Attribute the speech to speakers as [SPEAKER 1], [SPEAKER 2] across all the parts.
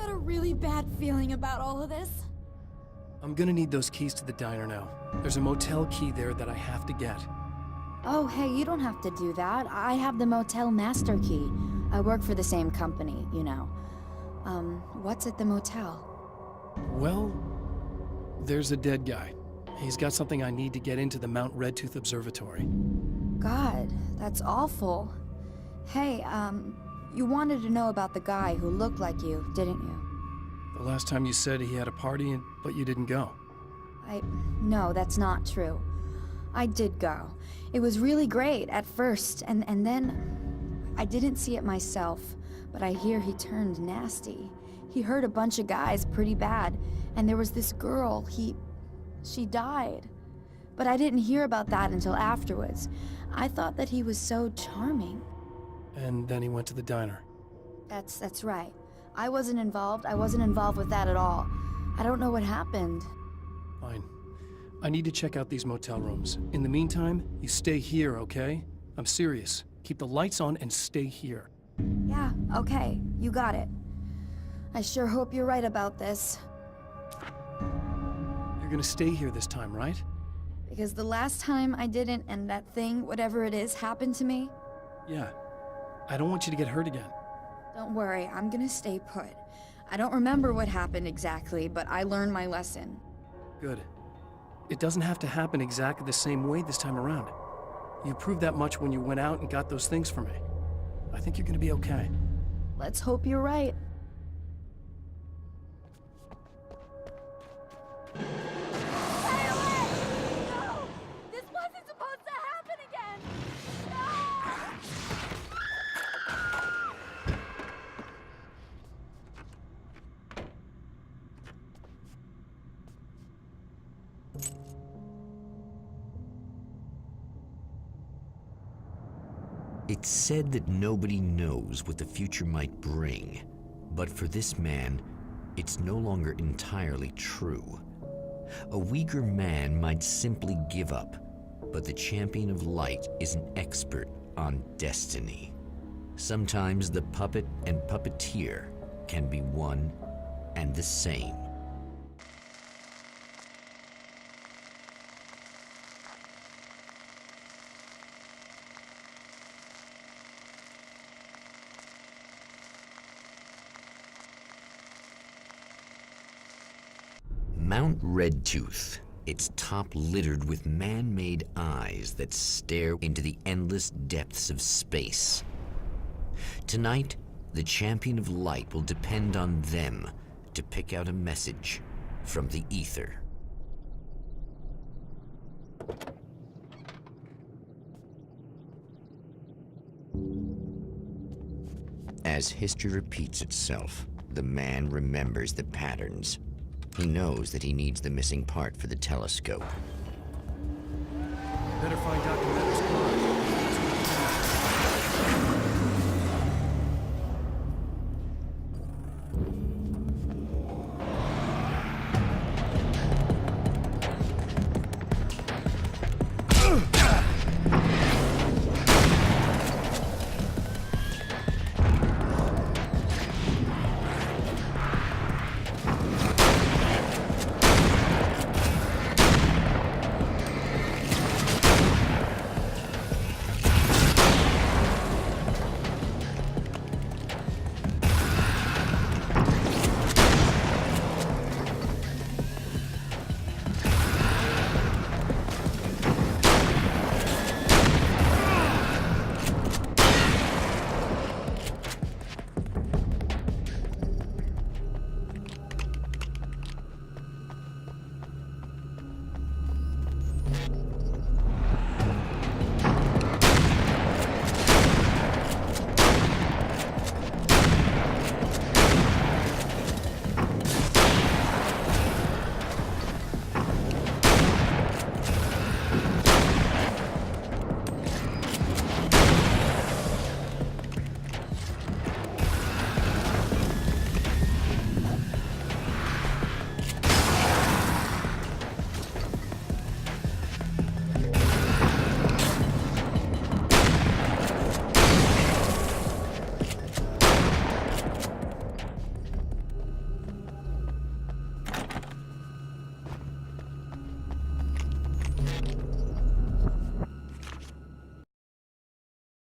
[SPEAKER 1] got a really bad feeling about all of this.
[SPEAKER 2] I'm gonna need those keys to the diner now. There's a motel key there that I have to get.
[SPEAKER 3] Oh, hey, you don't have to do that. I have the motel master key. I work for the same company, you know. What's at the motel?
[SPEAKER 2] Well, there's a dead guy. He's got something I need to get into the Mount Redtooth Observatory.
[SPEAKER 3] God, that's awful. Hey, you wanted to know about the guy who looked like you, didn't you?
[SPEAKER 2] The last time you said he had a party, but you didn't go.
[SPEAKER 3] No, that's not true. I did go. It was really great at first, and then I didn't see it myself, but I hear he turned nasty. He hurt a bunch of guys pretty bad, and there was this girl, she died. But I didn't hear about that until afterwards. I thought that he was so charming.
[SPEAKER 2] And then he went to the diner.
[SPEAKER 3] That's right. I wasn't involved with that at all. I don't know what happened.
[SPEAKER 2] Fine. I need to check out these motel rooms. In the meantime, you stay here, okay? I'm serious. Keep the lights on and stay here.
[SPEAKER 3] Yeah, okay. You got it. I sure hope you're right about this.
[SPEAKER 2] You're gonna stay here this time, right?
[SPEAKER 3] Because the last time I didn't, and that thing, whatever it is, happened to me.
[SPEAKER 2] Yeah. I don't want you to get hurt again.
[SPEAKER 3] Don't worry, I'm gonna stay put. I don't remember what happened exactly, but I learned my lesson.
[SPEAKER 2] Good. It doesn't have to happen exactly the same way this time around. You proved that much when you went out and got those things for me. I think you're gonna be okay.
[SPEAKER 3] Let's hope you're right.
[SPEAKER 1] Stay away! No! This wasn't supposed to happen again! No!
[SPEAKER 4] It's said that nobody knows what the future might bring, but for this man, it's no longer entirely true. A weaker man might simply give up, but the champion of light is an expert on destiny. Sometimes the puppet and puppeteer can be one and the same. Mount Redtooth, its top littered with man-made eyes that stare into the endless depths of space. Tonight, the champion of light will depend on them to pick out a message from the ether. As history repeats itself, the man remembers the patterns. He knows that he needs the missing part for the telescope.
[SPEAKER 2] Better find Dr. Meadows' car.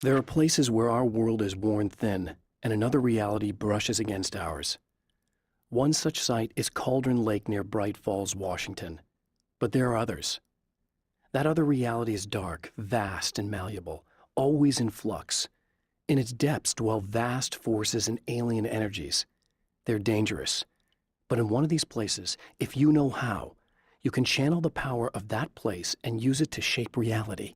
[SPEAKER 2] There are places where our world is worn thin, and another reality brushes against ours. One such site is Cauldron Lake near Bright Falls, Washington. But there are others. That other reality is dark, vast, and malleable, always in flux. In its depths dwell vast forces and alien energies. They're dangerous. But in one of these places, if you know how, you can channel the power of that place and use it to shape reality.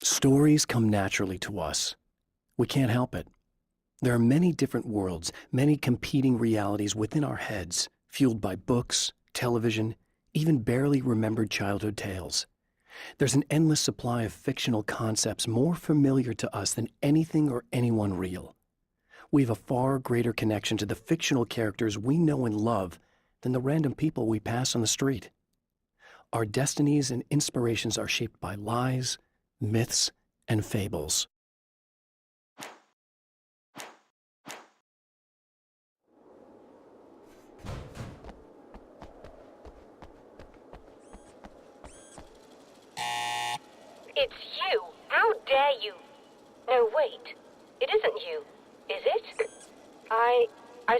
[SPEAKER 2] Stories come naturally to us. We can't help it. There are many different worlds, many competing realities within our heads, fueled by books, television, even barely remembered childhood tales. There's an endless supply of fictional concepts more familiar to us than anything or anyone real. We have a far greater connection to the fictional characters we know and love than the random people we pass on the street. Our destinies and inspirations are shaped by lies, myths, and fables.
[SPEAKER 5] It's you! How dare you! No, wait. It isn't you, is it? I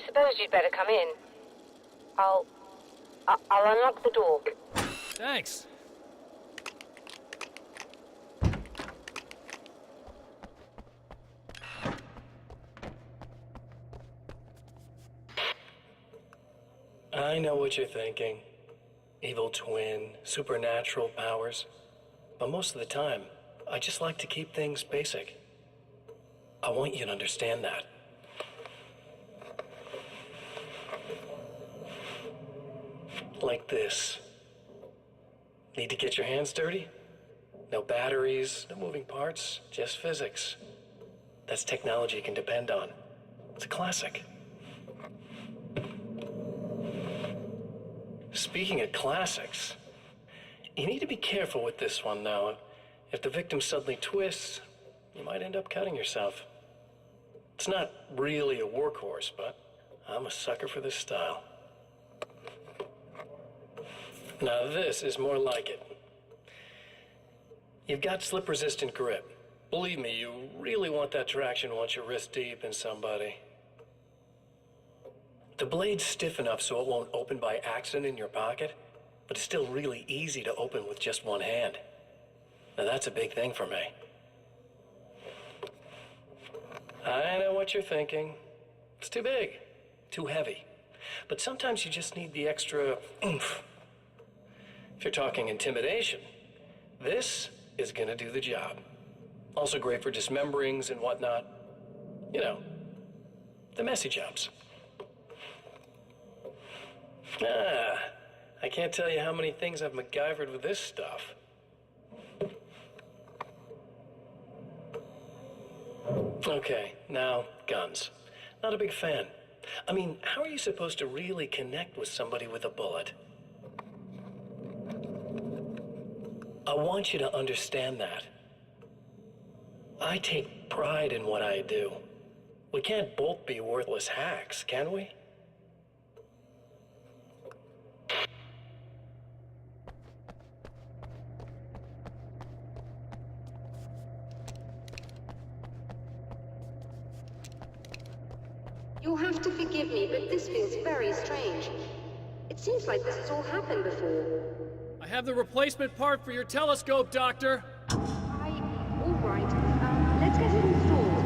[SPEAKER 5] suppose you'd better come in. I'll unlock the door.
[SPEAKER 2] Thanks. I know what you're thinking. Evil twin, supernatural powers. But most of the time, I just like to keep things basic. I want you to understand that. Like this. Need to get your hands dirty? No batteries, no moving parts, just physics. That's technology you can depend on. It's a classic. Speaking of classics, you need to be careful with this one, though. If the victim suddenly twists, you might end up cutting yourself. It's not really a workhorse, but I'm a sucker for this style. Now this is more like it. You've got slip-resistant grip. Believe me, you really want that traction once you're wrist deep in somebody. The blade's stiff enough so it won't open by accident in your pocket, but it's still really easy to open with just one hand. Now that's a big thing for me. I know what you're thinking. It's too big, too heavy. But sometimes you just need the extra oomph. If you're talking intimidation, this is gonna do the job. Also great for dismemberings and whatnot. You know, the messy jobs. I can't tell you how many things I've MacGyvered with this stuff. Okay, now, guns. Not a big fan. I mean, how are you supposed to really connect with somebody with a bullet? I want you to understand that. I take pride in what I do. We can't both be worthless hacks, can we?
[SPEAKER 5] You'll have to forgive me, but this feels very strange. It seems like this has all happened before.
[SPEAKER 6] I have the replacement part for your telescope, Doctor.
[SPEAKER 5] All right. Let's get it installed.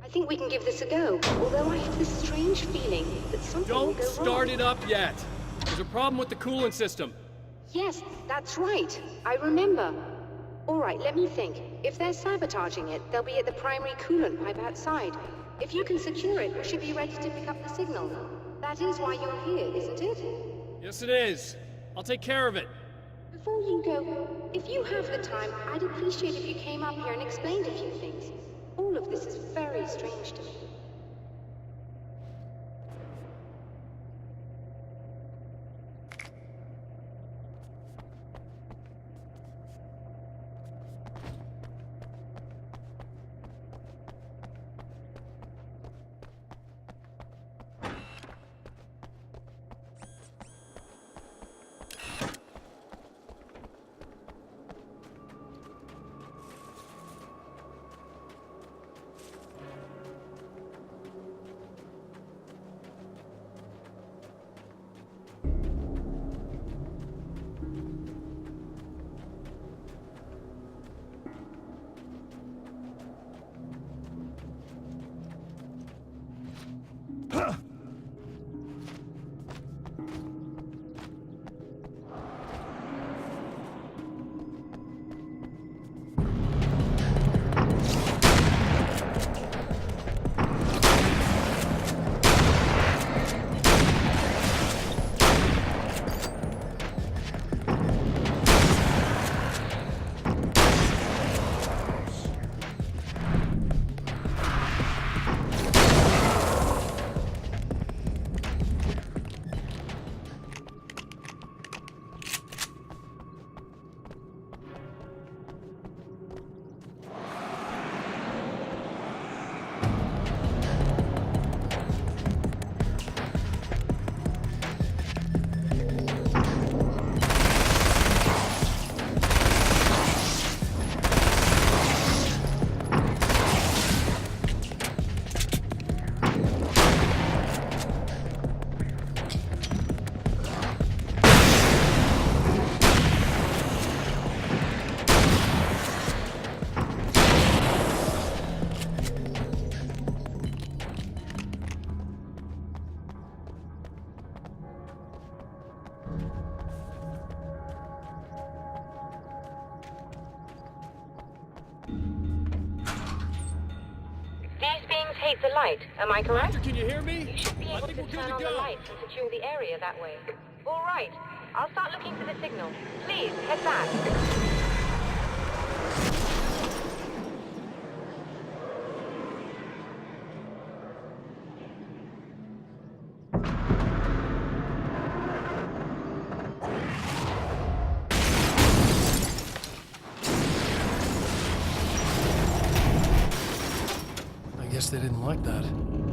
[SPEAKER 5] I think we can give this a go, although I have this strange feeling that something will
[SPEAKER 6] Don't
[SPEAKER 5] go
[SPEAKER 6] start
[SPEAKER 5] wrong.
[SPEAKER 6] it up yet. There's a problem with the coolant system.
[SPEAKER 5] Yes, that's right. I remember. All right, let me think. If they're sabotaging it, they'll be at the primary coolant pipe outside. If you can secure it, we should be ready to pick up the signal. That is why you're here, isn't it?
[SPEAKER 6] Yes, it is. I'll take care of it.
[SPEAKER 5] Before you go, if you have the time, I'd appreciate if you came up here and explained a few things. All of this is very strange to me. The light, am I correct?
[SPEAKER 6] Doctor, can you hear me?
[SPEAKER 5] You should be be able
[SPEAKER 6] think
[SPEAKER 5] to
[SPEAKER 6] we're good
[SPEAKER 5] turn
[SPEAKER 6] to
[SPEAKER 5] on the
[SPEAKER 6] go.
[SPEAKER 5] lights and secure the area that way. All right. I'll start looking for the signal. Please, head back.
[SPEAKER 2] I guess they didn't like that.